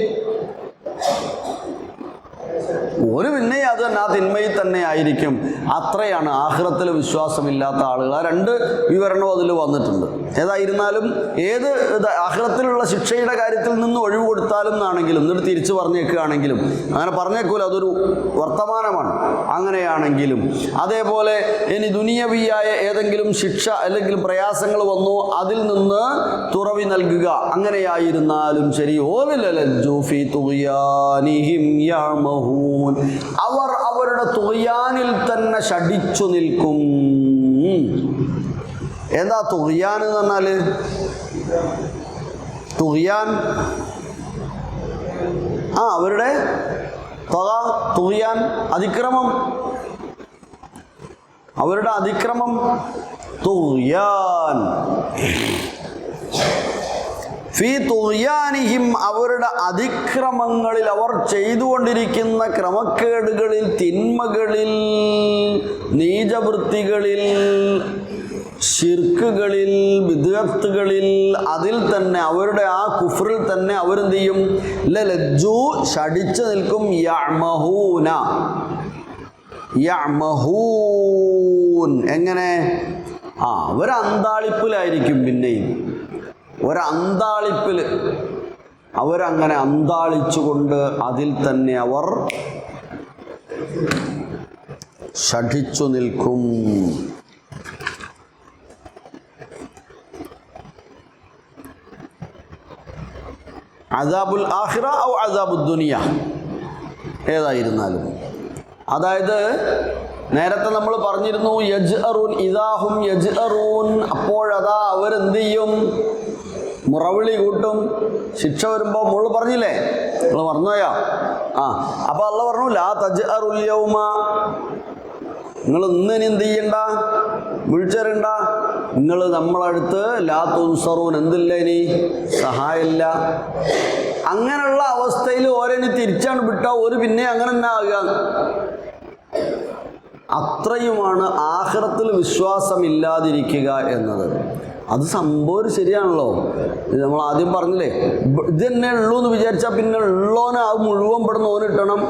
പിന്നെ അത് തന്നെ ആ തിന്മയിൽ തന്നെ ആയിരിക്കും. അത്രയാണ് ആഖിറത്തിൽ വിശ്വാസമില്ലാത്ത ആളുകൾ. ആ രണ്ട് വിവരണവും അതിൽ വന്നിട്ടുണ്ട്. ഏതായിരുന്നാലും ഏത് ആഖിറത്തിലുള്ള ശിക്ഷയുടെ കാര്യത്തിൽ നിന്ന് ഒഴിവ് കൊടുത്താലും എന്നാണെങ്കിലും, എന്നിട്ട് തിരിച്ചു പറഞ്ഞേക്കുകയാണെങ്കിലും, അങ്ങനെ പറഞ്ഞേക്കൂല, അതൊരു വർത്തമാനമാണ്. അങ്ങനെയാണെങ്കിലും അതേപോലെ ഇനി ദുനിയവിയായ ഏതെങ്കിലും ശിക്ഷ അല്ലെങ്കിൽ പ്രയാസങ്ങൾ വന്നു, അതിൽ നിന്ന് തുറവി നൽകുക. അങ്ങനെയായിരുന്നാലും ശരി, അവർ അവരുടെ തുഗ്യാനിൽ തന്നെ ഷടിച്ചു നിൽക്കും. എന്താ തുഗ്യാൻ എന്ന് പറഞ്ഞാല്? തുഗ്യാൻ അവരുടെ തുഗ്യാൻ അതിക്രമം, അവരുടെ അതിക്രമം തുഗ്യാൻ. ഫീ തുഗ്യാനിഹിം അവരുടെ അതിക്രമങ്ങളിൽ, അവർ ചെയ്തുകൊണ്ടിരിക്കുന്ന ക്രമക്കേടുകളിൽ, തിന്മകളിൽ, നീചവൃത്തികളിൽ, ശിർക്കുകളിൽ, ബിദ്അത്തുകളിൽ, അതിൽ തന്നെ അവരുടെ ആ കുഫ്റിൽ തന്നെ അവരെന്ത് ചെയ്യും? ലജ്ജു ഷടിച്ചു നിൽക്കും. യഅ്മഹൂന, യഅ്മഹൂൻ എങ്ങനെ? അവരന്താളിപ്പിലായിരിക്കും. പിന്നെയും ഒരന്താളിപ്പിൽ അവരങ്ങനെ അന്താളിച്ചുകൊണ്ട് അതിൽ തന്നെ അവർ ഷഠിച്ചു നിൽക്കും. അദാബുൽ ആഖിറ ഔ അദാബുദ് ദുനിയ ഏതായിരുന്നാലും. അതായത് നേരത്തെ നമ്മൾ പറഞ്ഞിരുന്നു യജ്അറൂൻ, ഇദാഹും യജ്അറൂൻ, അപ്പോഴതാ അവരെന്ത് ചെയ്യും? മുറവിളി കൂട്ടും. ശിക്ഷ വരുമ്പോൾ മുള്ളു പറഞ്ഞില്ലേ, നിങ്ങൾ മറന്നുപോയാ? അപ്പോൾ അള്ളാഹ് പറഞ്ഞു ലാ തജ്അറുൽ യൗമ, നിങ്ങൾ ഇന്നിനി എന്ത് ചെയ്യണ്ട, വിളിച്ചറിയണ്ട. നിങ്ങൾ നമ്മളടുത്ത് ലാ തുൻസറൂൻ, എന്തില്ല, ഇനി സഹായമില്ല. അങ്ങനെയുള്ള അവസ്ഥയിൽ ഓരോനി തിരിച്ചാണ് വിട്ടാൽ ഒരു പിന്നെ അങ്ങനെ തന്നെ ആകുക. അത്രയുമാണ് ആഖിറത്തിൽ വിശ്വാസമില്ലാതിരിക്കുക എന്നത്. അത് സംഭവം ശരിയാണല്ലോ. നമ്മൾ ആദ്യം പറഞ്ഞില്ലേ, ഇത് തന്നെ ഉള്ളൂ എന്ന് വിചാരിച്ചാൽ പിന്നെ ഉള്ളോന് അത് മുഴുവൻ പെടുന്ന ഓന് കിട്ടണം.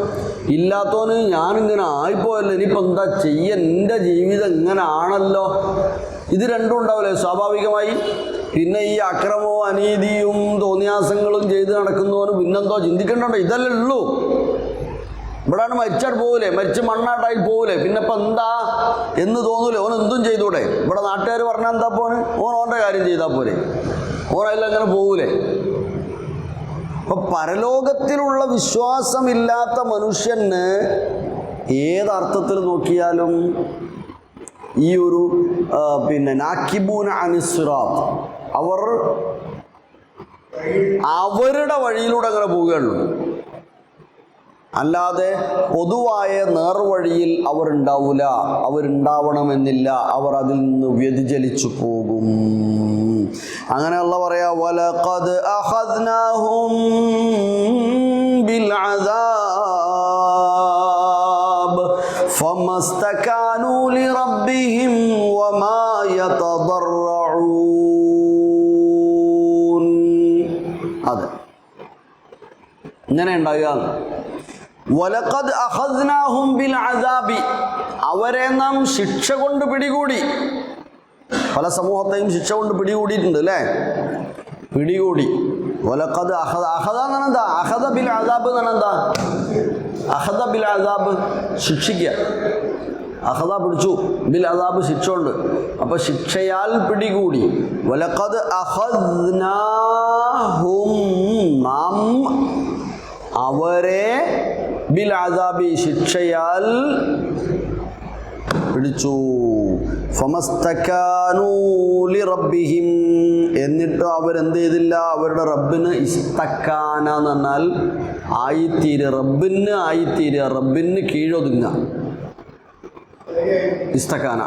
ഇല്ലാത്തവന് ഞാനിങ്ങനെ ആയിപ്പോയല്ലോ, ഇനിയിപ്പോൾ എന്താ ചെയ്യുക, എൻ്റെ ജീവിതം ഇങ്ങനെ ആണല്ലോ. ഇത് രണ്ടും ഉണ്ടാവില്ലേ സ്വാഭാവികമായി. പിന്നെ ഈ അക്രമവും അനീതിയും തോന്നിയാസങ്ങളും ചെയ്ത് നടക്കുന്നവന് പിന്നെന്തോ ചിന്തിക്കണ്ടോ, ഇതല്ലേ ഉള്ളൂ. ഇവിടെയാണ് മരിച്ചാൽ പോകൂലേ, മരിച്ച് മണ്ണാട്ടായി പോകൂലേ, പിന്നെ ഇപ്പം എന്താ എന്ന് തോന്നൂലേ. ഓൻ എന്തും ചെയ്തൂടെ? ഇവിടെ നാട്ടുകാർ പറഞ്ഞാൽ എന്താ പോന്, ഓൻ്റെ കാര്യം ചെയ്താൽ പോരെ, ഓനെല്ലാം അങ്ങനെ പോകൂലേ. അപ്പോൾ പരലോകത്തിലുള്ള വിശ്വാസമില്ലാത്ത മനുഷ്യന് ഏതർത്ഥത്തിൽ നോക്കിയാലും ഈ ഒരു നാക്കിബൂന അനിസ്റാത്ത്, അവരുടെ വഴിയിലൂടെ അങ്ങനെ പോവുകയുള്ളൂ. അല്ലാതെ പൊതുവായ നേർവഴിയിൽ അവരുണ്ടാവില്ല, അവരുണ്ടാവണമെന്നില്ല, അവർ അതിൽ നിന്ന് വ്യതിചലിച്ചു പോകും. അങ്ങനെ അല്ലാഹു പറയാ, വലഖദ് അഖദ്നാഹും ബിൽ അദാബ് ഫമസ്തകാനൂ ലിറബ്ബിഹിം വമാ യതദറഊൻ. അതെ, ഇങ്ങനെ ഉണ്ടാകുക. വലഖദ് അഖദ്നാഹും ബിൽ അദാബി, അവരെ നാം ശിക്ഷ കൊണ്ട് പിടികൂടി. പല സമൂഹത്തെയും ശിക്ഷ കൊണ്ട് പിടികൂടിയിട്ടുണ്ട് അല്ലേ? പിടികൂടി. വലഖദ് അഖദ എന്താ? അഖദ ബിൽ അദാബ് എന്താ? അഖദ ബിൽ അദാബ് ശിക്ഷിക്കുക. അഖദ പിടിച്ചു, ബിൽ അദാബ് ശിക്ഷ കൊണ്ട്. അപ്പൊ ശിക്ഷയാൽ പിടികൂടി. വലഖദ് അഖദ്നാഹും, നാം അവരെ ബിൽ അദാബി ശിക്ഷയാൽ പിടിച്ചു. ഫമസ്തകാനൂ ലിറബ്ബിഹിം, എന്നിട്ട് അവരെന്ത് ചെയ്തില്ല? അവരുടെ റബ്ബിന് ഇസ്തക്കാന എന്ന് പറഞ്ഞാൽ ആയിത്തീരുക, റബ്ബിന് ആയിത്തീരുക, റബ്ബിന് കീഴൊതുങ്ങുക. ഇസ്തക്കാന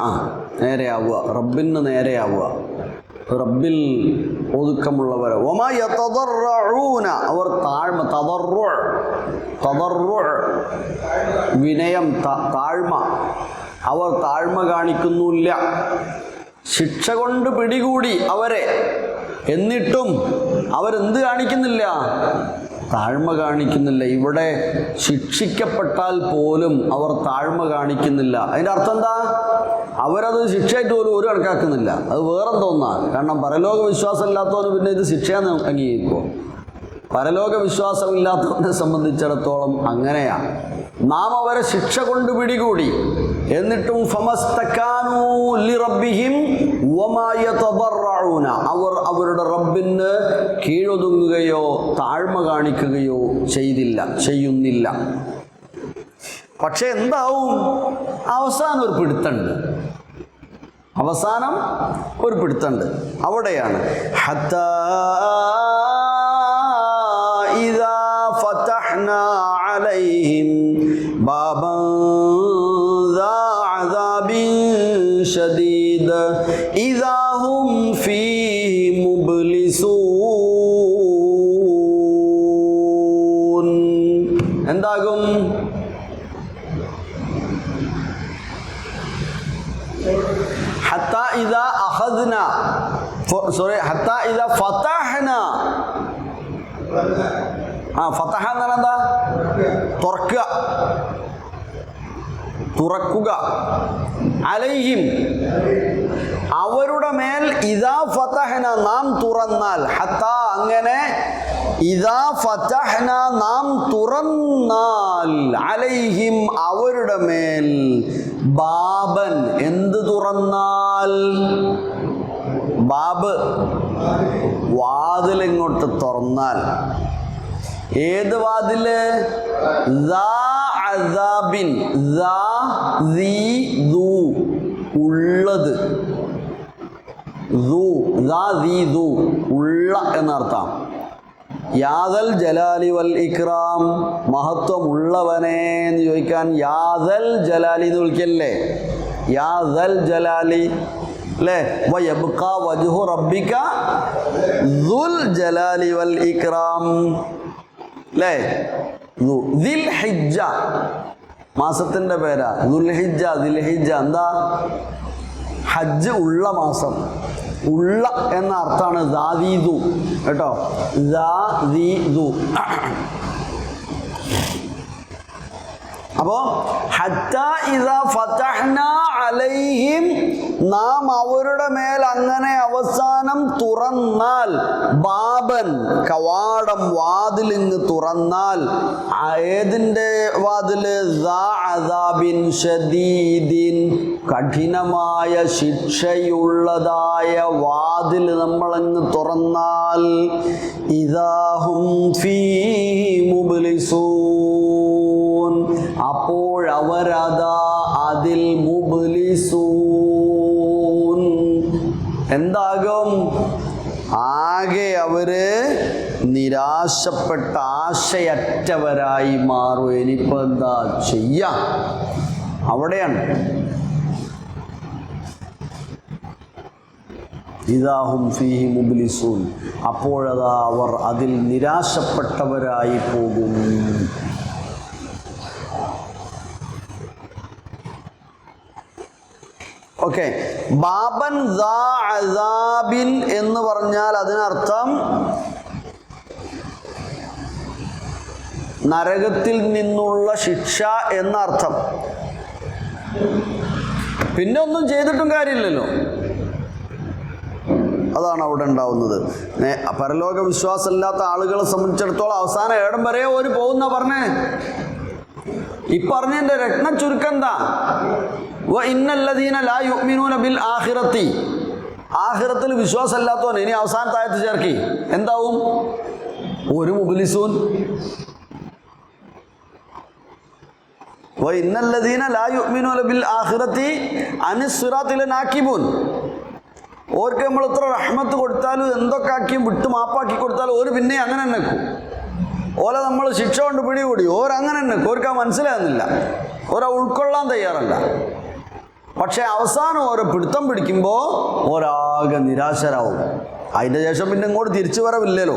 നേരെയാവുക, റബ്ബിന് നേരെയാവുക, റബ്ബിൽ ഒതുക്കമുള്ളവർ. വമാ യതദറഊന, അവർ താഴ്മ, തദറു വിനയം, താഴ്മ, അവർ താഴ്മ കാണിക്കുന്നില്ല. ശിക്ഷ കൊണ്ട് പിടികൂടി അവരെ, എന്നിട്ടും അവരെന്ത് കാണിക്കുന്നില്ല? താഴ്മ കാണിക്കുന്നില്ല. ഇവിടെ ശിക്ഷിക്കപ്പെട്ടാൽ പോലും അവർ താഴ്മ കാണിക്കുന്നില്ല. അതിൻ്റെ അർത്ഥം എന്താ? അവരത് ശിക്ഷയായിട്ട് പോലും ഒരു കണക്കാക്കുന്നില്ല. അത് വേറെന്തോന്നാ. കാരണം പരലോക വിശ്വാസം ഇല്ലാത്തവന് പിന്നെ ഇത് ശിക്ഷയാന്ന് അംഗീകരിക്കുമോ? പരലോക വിശ്വാസമില്ലാത്തവനെ സംബന്ധിച്ചിടത്തോളം അങ്ങനെയാണ്. നാം അവരെ ശിക്ഷ കൊണ്ട് പിടികൂടി, എന്നിട്ടും ഫമസ്തകാനൂ ലിറബ്ബിഹിം വമാ യതദറഊന, അവർ അവരുടെ റബ്ബിന് കീഴൊതുങ്ങുകയോ താഴ്മ കാണിക്കുകയോ ചെയ്യുന്നില്ല. പക്ഷെ എന്താവും? അവസാനം ഒരു പിടുത്തുണ്ട്. അവിടെയാണ് ഹത്താ ഇദാ ഫതഹ്നാ അലൈഹിം ബാബൻ ദാ അദാബിൻ ശദീദ് ഇദാ ഹും ഫീഹി മുബ്ലിസൂൻ. എന്താകും? ഹത്താ ഇദാ അഖദ്നാ, ഹത്താ ഇദാ ഫതഹ്നാ. ഫതഹ എന്ന് പറഞ്ഞാൽ എന്താ? തുറക്കുക. അലൈഹിം, അവരുടെ മേൽ. ഇദാ ഫതഹ്ന, നാം തുറന്നാൽ. ഹത്താ, അങ്ങനെ. ഇദാ ഫതഹ്ന, നാം തുറന്നാൽ. അലൈഹിം, അവരുടെ മേൽ. ബാബൻ, എന്ത് തുറന്നാൽ? ബാബ്, വാതിലിങ്ങോട്ട് തുറന്നാൽ. ഏത് വാതില്? ഉള്ളത്, ഉള്ള എന്നർത്ഥം. യാദൽ ജലാലി വൽ ഇക്റാം, മഹത്വം ഉള്ളവനെ എന്ന് ചോദിക്കാൻ യാദൽ ജലാലി എന്ന് വിളിക്കല്ലേ? യാദൽ ജലാലി അല്ലേ? വയബ്ഖാ വജ്ഹു റബ്ബിക ദുൽ ജലാലി വൽ ഇക്റാം അല്ലേ? ദിൽ ഹിജ്ജ മാസത്തിൻ്റെ പേരാ ദുൽഹിജ്ജ. ദിൽഹിജ്ജ എന്താ? ഹജ്ജ് ഉള്ള മാസം. ഉള്ള എന്ന അർത്ഥമാണ് ദാദീദു കേട്ടോ. ദാദീദു. അപ്പോൾ ഹത്താ ഇദാ ഫതഹ്നാ അലൈഹിം, നാം അവരുടെ മേൽ അങ്ങനെ അവസാനം തുറന്നാൽ, ബാബൻ കവാടം, വാതിലിങ്ങ് തുറന്നാൽ, ഏതിൻ്റെ വാതില്? ദാ അദാബിൻ ശദീദിൻ, കഠിനമായ ശിക്ഷയുള്ളതായ വാതിൽ നമ്മളങ്ങ് തുറന്നാൽ, ഇദാഹും ഫീഹി മുബ്ലിസൂൻ, അപ്പോഴവരതാ അതിൽ മുബ്ലിസൂൻ, എന്താകും? ആകെ അവര് നിരാശപ്പെട്ട ആശയറ്റവരായി മാറും. ഇനിയിപ്പോൾ എന്താ ചെയ്യാം? അവിടെയാണ് ഇദാഹും ഫീഹി മുബ്ലിസൂൻ, അപ്പോഴതാ അവർ അതിൽ നിരാശപ്പെട്ടവരായി പോകും. ഓക്കെ, ബാബൻ ദാ അദാബിൻ എന്ന് പറഞ്ഞാൽ അതിനർത്ഥം നരകത്തിൽ നിന്നുള്ള ശിക്ഷ എന്നർത്ഥം. പിന്നെ ഒന്നും ചെയ്തിട്ടും കാര്യമില്ലല്ലോ, അതാണ് അവിടെ ഉണ്ടാവുന്നത്. പരലോക വിശ്വാസമില്ലാത്ത ആളുകളെ സംബന്ധിച്ചിടത്തോളം അവസാനം ഏടം വരെ ഒരു പോകുന്ന പറഞ്ഞേ. ഈ പറഞ്ഞതിൻ്റെ രത്ന ചുരുക്കം എന്താ? വ ഇന്നല്ലദീന ലാ യുഅ്മിനൂന ബിൽ ആഖിറത്തി, ആഖിറത്തിൽ വിശ്വാസമില്ലാത്തവൻ ഇനി അവസാനത്തായത്ത് ചേർക്കി എന്താവും? ഒരു മുബ്ലിസൂൻ. വ ഇന്നല്ലദീന ലാ യുഅ്മിനൂന ബിൽ ആഖിറത്തി അനിസ് സിറാത്തിൽ നാക്കിബൂൻ, ഓർക്ക് നമ്മൾ ഇത്ര റഹ്മത്ത് കൊടുത്താലും എന്തൊക്കെ ആക്കിയും വിട്ട് മാപ്പാക്കി കൊടുത്താലും ഓര് പിന്നെ അങ്ങനെ തന്നെ നിൽക്കും. ഓല നമ്മൾ ശിക്ഷ കൊണ്ട് പിടികൂടി ഓരങ്ങനെ തന്നെ നിൽക്കും. ഓർക്ക് മനസ്സിലാകുന്നില്ല, ഓരോ ഉൾക്കൊള്ളാൻ തയ്യാറല്ല. പക്ഷെ അവസാനം ഓരോ പിടുത്തം പിടിക്കുമ്പോൾ ഒരാകെ നിരാശരാവും. അതിൻ്റെ ശേഷം പിന്നെ ഇങ്ങോട്ട് തിരിച്ചു വരവില്ലല്ലോ.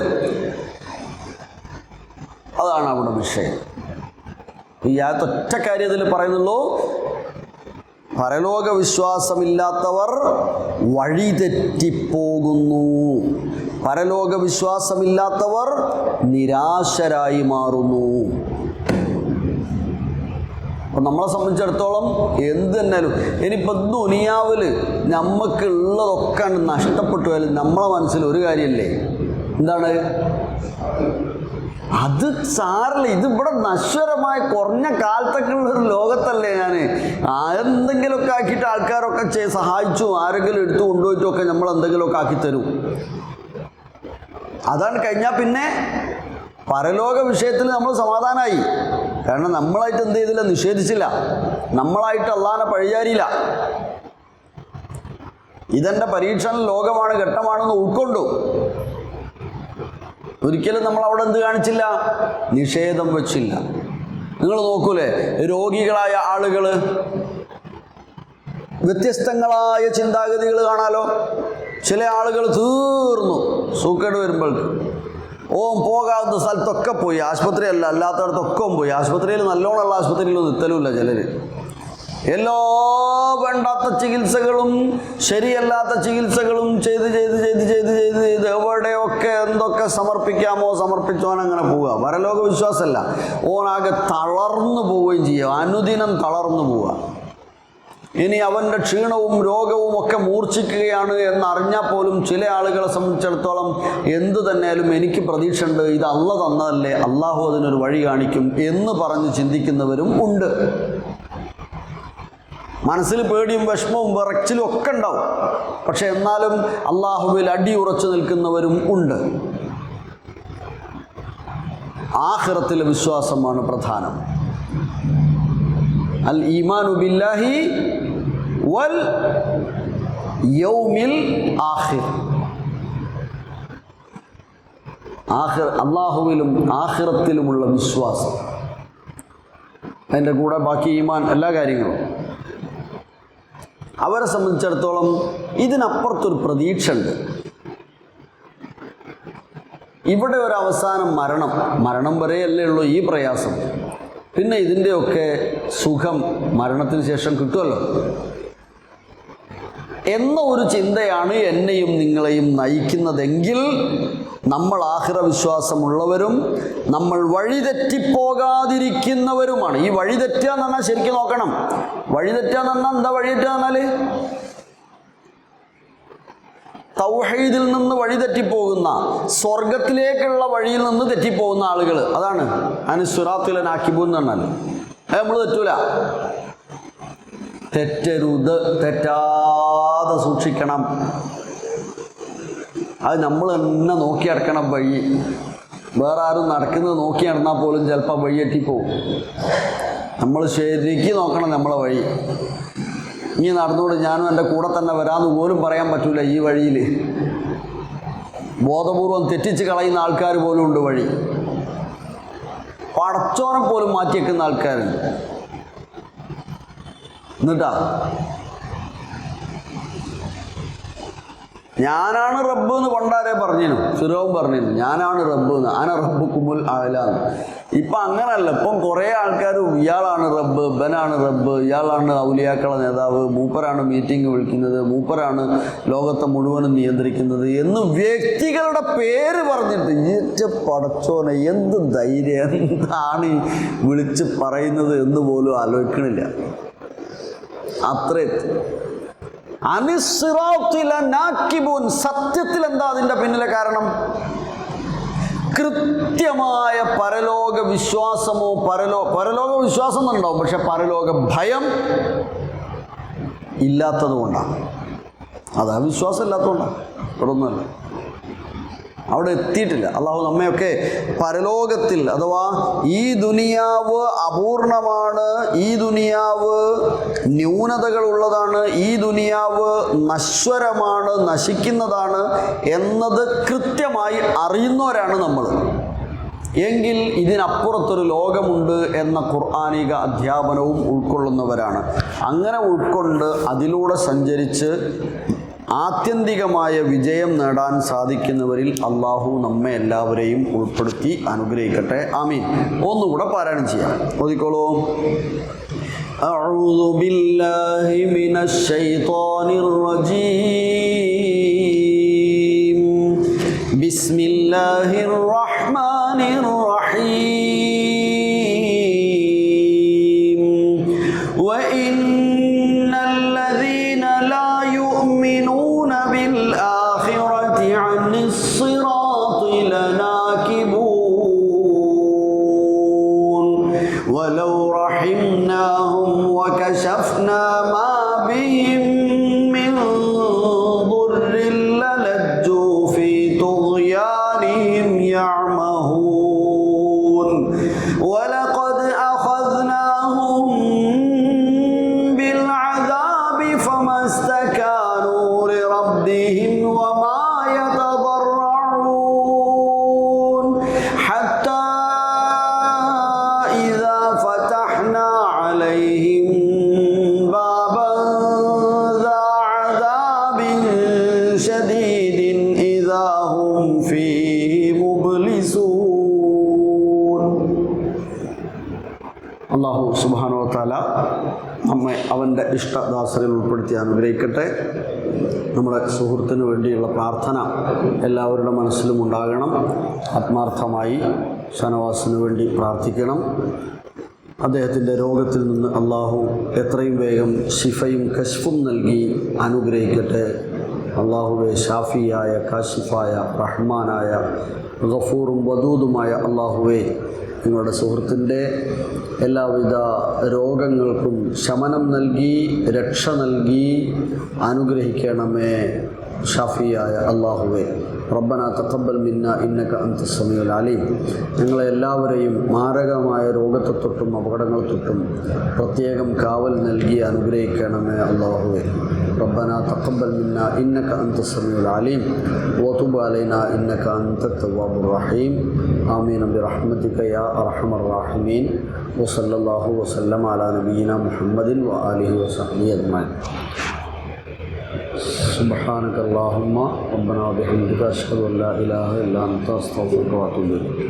അതാണ് അവിടെ വിഷയം. ഈ ഒറ്റ കാര്യത്തിൽ പറയുന്നുള്ളൂ, പരലോക വിശ്വാസമില്ലാത്തവർ വഴിതെറ്റിപ്പോകുന്നു, പരലോക വിശ്വാസമില്ലാത്തവർ നിരാശരായി മാറുന്നു. അപ്പം നമ്മളെ സംബന്ധിച്ചിടത്തോളം എന്ത് തന്നെയാലും ഇനിയിപ്പോൾ ദുനിയാവിൽ നമുക്കുള്ളതൊക്കെ നഷ്ടപ്പെട്ടു പോയാലും നമ്മളെ മനസ്സിൽ ഒരു കാര്യമല്ലേ, എന്താണ്? അത് സാറില്ല, ഇതിവിടെ നശ്വരമായ കുറഞ്ഞ കാലത്തൊക്കെയുള്ളൊരു ലോകത്തല്ലേ ഞാൻ. എന്തെങ്കിലുമൊക്കെ ആക്കിയിട്ട് ആൾക്കാരൊക്കെ സഹായിച്ചു, ആരെങ്കിലും എടുത്തു കൊണ്ടുപോയിട്ടൊക്കെ നമ്മൾ എന്തെങ്കിലുമൊക്കെ ആക്കിത്തരും. അതാണ് കഴിഞ്ഞാൽ പിന്നെ പരലോക വിഷയത്തിൽ നമ്മൾ സമാധാനമായി. കാരണം നമ്മളായിട്ട് എന്ത് ചെയ്തില്ല? നിഷേധിച്ചില്ല. നമ്മളായിട്ട് അള്ളാനെ പഴിചാരിയില്ല. ഇതെൻ്റെ പരീക്ഷണ ലോകമാണ്, ഘട്ടമാണെന്ന് ഉൾക്കൊണ്ടു. ഒരിക്കലും നമ്മൾ അവിടെ എന്ത് കാണിച്ചില്ല? നിഷേധം വച്ചില്ല. നിങ്ങൾ നോക്കൂലേ, രോഗികളായ ആളുകൾ വ്യത്യസ്തങ്ങളായ ചിന്താഗതികൾ കാണാലോ. ചില ആളുകൾ തീർന്നു സൂക്കേട് വരുമ്പോൾ പോകാവുന്ന സ്ഥലത്തൊക്കെ പോയി, ആശുപത്രിയല്ല അല്ലാത്തടത്തൊക്കെ പോയി. ആശുപത്രിയിൽ നല്ലോണമുള്ള ആശുപത്രിയിലൊന്നും എത്തലുമില്ല ചിലർ. എല്ലാ വേണ്ടാത്ത ചികിത്സകളും ശരിയല്ലാത്ത ചികിത്സകളും ചെയ്ത് എവിടെയൊക്കെ എന്തൊക്കെ സമർപ്പിക്കാമോ സമർപ്പിച്ചോൻ അങ്ങനെ പോവുക. പരലോക വിശ്വാസമല്ല, ഓനാകെ തളർന്നു പോവുകയും ചെയ്യുക, അനുദിനം തളർന്നു പോവുക. ഇനി അവൻ്റെ ക്ഷീണവും രോഗവും ഒക്കെ മൂർച്ഛിക്കുകയാണ് എന്നറിഞ്ഞാൽ പോലും ചില ആളുകളെ സംബന്ധിച്ചിടത്തോളം എന്തു തന്നെയാലും എനിക്ക് പ്രതീക്ഷ ഉണ്ട്, ഇത് അള്ള തന്നതല്ലേ, അള്ളാഹു അതിനൊരു വഴി കാണിക്കും എന്ന് പറഞ്ഞ് ചിന്തിക്കുന്നവരും ഉണ്ട്. മനസ്സിൽ പേടിയും വിഷമവും വിറച്ചിലും ഒക്കെ ഉണ്ടാവും. പക്ഷെ എന്നാലും അള്ളാഹുവിൽ അടിയുറച്ചു നിൽക്കുന്നവരും ഉണ്ട്. ആഖിറത്തിലെ വിശ്വാസമാണ് പ്രധാനം. അൽ ഈമാനു ബില്ലാഹി വൽ യൗമിൽ ആഖിർ. അള്ളാഹുവിലും ആഖിറത്തിലുമുള്ള വിശ്വാസം, അതിൻ്റെ കൂടെ ബാക്കി ഈമാൻ, എല്ലാ കാര്യങ്ങളും. അവരെ സംബന്ധിച്ചിടത്തോളം ഇതിനപ്പുറത്തൊരു പ്രതീക്ഷ ഉണ്ട്. ഇവിടെ ഒരു അവസാനം മരണം വരെയല്ലേ ഉള്ളൂ ഈ പ്രയാസം. പിന്നെ ഇതിൻ്റെയൊക്കെ സുഖം മരണത്തിന് ശേഷം കിട്ടുമല്ലോ എന്ന ഒരു ചിന്തയാണ് എന്നെയും നിങ്ങളെയും നയിക്കുന്നതെങ്കിൽ നമ്മൾ ആഖിറ വിശ്വാസമുള്ളവരും നമ്മൾ വഴിതെറ്റിപ്പോകാതിരിക്കുന്നവരുമാണ്. ഈ വഴിതെറ്റുക എന്ന് പറഞ്ഞാൽ ശരിക്കും നോക്കണം. വഴിതെറ്റുക എന്ന് പറഞ്ഞാൽ എന്താ? വഴിതെറ്റുക എന്ന് പറഞ്ഞാൽ തൗഹീദിൽ നിന്ന് വഴിതെറ്റിപ്പോകുന്ന, സ്വർഗത്തിലേക്കുള്ള വഴിയിൽ നിന്ന് തെറ്റിപ്പോകുന്ന ആളുകൾ, അതാണ് അനിസ്വറാത്തിലെ നാക്കിബു എന്ന് പറഞ്ഞാൽ. അത് നമ്മൾ തെറ്റൂല. തെറ്റരുത്, തെറ്റാതെ സൂക്ഷിക്കണം. അത് നമ്മൾ തന്നെ നോക്കി നടക്കണം വഴി. വേറെ ആരും നടക്കുന്നത് നോക്കി നടന്നാൽ പോലും ചിലപ്പോൾ വഴി തെറ്റിപ്പോവും. നമ്മൾ ശരിക്കും നോക്കണം നമ്മളെ വഴി. ഇനി നടന്നുകൊണ്ട് ഞാനും എൻ്റെ കൂടെ തന്നെ വരാമെന്ന് പോലും പറയാൻ പറ്റൂല. ഈ വഴിയിൽ ബോധപൂർവം തെറ്റിച്ച് കളയുന്ന ആൾക്കാർ പോലും ഉണ്ട്. വഴി പടച്ചോനെ പോലും മാറ്റിവെക്കുന്ന ആൾക്കാരുണ്ട്. എന്നിട്ടാ ഞാനാണ് റബ്ബ് എന്ന് പണ്ടാരെ പറഞ്ഞിരുന്നു. ഫിറോൻ പറഞ്ഞിരുന്നു ഞാനാണ് റബ്ബ് എന്ന്. ആന റബ്ബ് കുമുൽ ആലാന്ന്. ഇപ്പം അങ്ങനല്ല. ഇപ്പം കുറേ ആൾക്കാർ ഇയാളാണ് റബ്ബ്, ബനാണ് റബ്ബ്, ഇയാളാണ് ഔലിയാക്കളെ നേതാവ്, മൂപ്പരാണ് മീറ്റിംഗ് വിളിക്കുന്നത്, മൂപ്പരാണ് ലോകത്തെ മുഴുവനും നിയന്ത്രിക്കുന്നത് എന്ന് വ്യക്തികളുടെ പേര് പറഞ്ഞിട്ട് ഏറ്റവും പടച്ചോനെ എന്ത് ധൈര്യം, എന്താണ് ഈ വിളിച്ച് പറയുന്നത് എന്ന് പോലും ആലോചിക്കണില്ല. അത്രേ. സത്യത്തിൽ എന്താ അതിൻ്റെ പിന്നിലെ കാരണം? കൃത്യമായ പരലോക വിശ്വാസമോ പരലോക വിശ്വാസം ഉണ്ടാവും, പക്ഷെ പരലോക ഭയം ഇല്ലാത്തത് കൊണ്ടാണ്. അതാ വിശ്വാസം ഇല്ലാത്തതുകൊണ്ടാണ്. ഇവിടെ ഒന്നുമല്ല, അവിടെ എത്തിയിട്ടില്ല. അള്ളാഹു നമ്മയൊക്കെ പരലോകത്തിൽ, അഥവാ ഈ ദുനിയാവ് അപൂർണമാണ്, ഈ ദുനിയാവ് ന്യൂനതകളുള്ളതാണ്, ഈ ദുനിയാവ് നശ്വരമാണ്, നശിക്കുന്നതാണ് എന്നത് കൃത്യമായി അറിയുന്നവരാണ് നമ്മൾ. എങ്കിൽ ഇതിനപ്പുറത്തൊരു ലോകമുണ്ട് എന്ന ഖുർആനിക അധ്യാപനവും ഉൾക്കൊള്ളുന്നവരാണ്. അങ്ങനെ ഉൾക്കൊണ്ട് അതിലൂടെ സഞ്ചരിച്ച് ആത്യന്തികമായ വിജയം നേടാൻ സാധിക്കുന്നവരിൽ അള്ളാഹു നമ്മെ എല്ലാവരെയും ഉൾപ്പെടുത്തി അനുഗ്രഹിക്കട്ടെ. ആമീൻ. ഒന്നുകൂടെ പാരായണം ചെയ്യാം. ഓതിക്കോളൂ. അഊദു ബില്ലാഹി മിനശ് ശൈത്വാനിർ റജീം. ബിസ്മില്ലാഹിർ റഹ്മാനിർ റഹീം. വഇന്നല്ലദീന ലാ يؤمنون بالآخرة عن الصراط لناكبون ولو رحمناهم وكشفنا ما بهم من ضر للجوا في طغيانهم يعمهون ولقد أخذناهم بالعذاب فما استكانوا لربهم وما يتضرعون حتى إذا فتحنا عليهم بابا ذا عذاب شديد إذا هم فيه مبلسون. അല്ലാഹു സുബ്ഹാനഹു വ തആല നമ്മെ അവൻ്റെ ഇഷ്ടദാസരിൽ ഉൾപ്പെടുത്തി അനുഗ്രഹിക്കട്ടെ. നമ്മുടെ സുഹൃത്തിന് വേണ്ടിയുള്ള പ്രാർത്ഥന എല്ലാവരുടെ മനസ്സിലും ഉണ്ടാകണം. ആത്മാർത്ഥമായി ഷനവാസിന് വേണ്ടി പ്രാർത്ഥിക്കണം. അദ്ദേഹത്തിൻ്റെ രോഗത്തിൽ നിന്ന് അള്ളാഹു എത്രയും വേഗം ശിഫയും കശ്ഫും നൽകി അനുഗ്രഹിക്കട്ടെ. അള്ളാഹുവെ ഷാഫിയായ, കാശിഫായ, റഹ്മാനായ, ഗഫൂറും വദൂദുമായ അള്ളാഹുവെ, നിങ്ങളുടെ സുഹൃത്തിൻ്റെ എല്ലാവിധ രോഗങ്ങൾക്കും ശമനം നൽകി രക്ഷ നൽകി അനുഗ്രഹിക്കണമേ. ഷാഫിയായ അള്ളാഹുവെ, റബ്ബനാ തഖബ്ബൽ മിന്ന ഇന്നക അൻത സമീഉൽ അലീം. ഞങ്ങളെ എല്ലാവരെയും മാരകമായ രോഗത്തെ തൊട്ടും അപകടങ്ങളെ തൊട്ടും പ്രത്യേകം കാവൽ നൽകി അനുഗ്രഹിക്കണമേ അള്ളാഹുവെ. റബ്ബനാ തഖബ്ബൽ മിന്ന ഇന്നക അൻത സമീഉൽ അലീം വതുബ് അലൈനാ ഇന്നക അൻത തവ്വാബുർ റഹീം. ആമീൻ ബിറഹ്മതിക യാ അർഹമർ റഹീമീൻ. വസല്ലല്ലാഹു വസല്ലമ അലാ നബിയിനാ മുഹമ്മദിൻ വആലിഹി വസഹ്ബിഹി അജ്മഈൻ. സുബ്ഹാനക അല്ലാഹുമ്മ റബ്ബനാ വബിഹംദിക അശ്ഹദു അൻ ലാ ഇലാഹ ഇല്ലാ അൻത അസ്തഗ്ഫിറുക വഅതൂബു ഇലൈക്.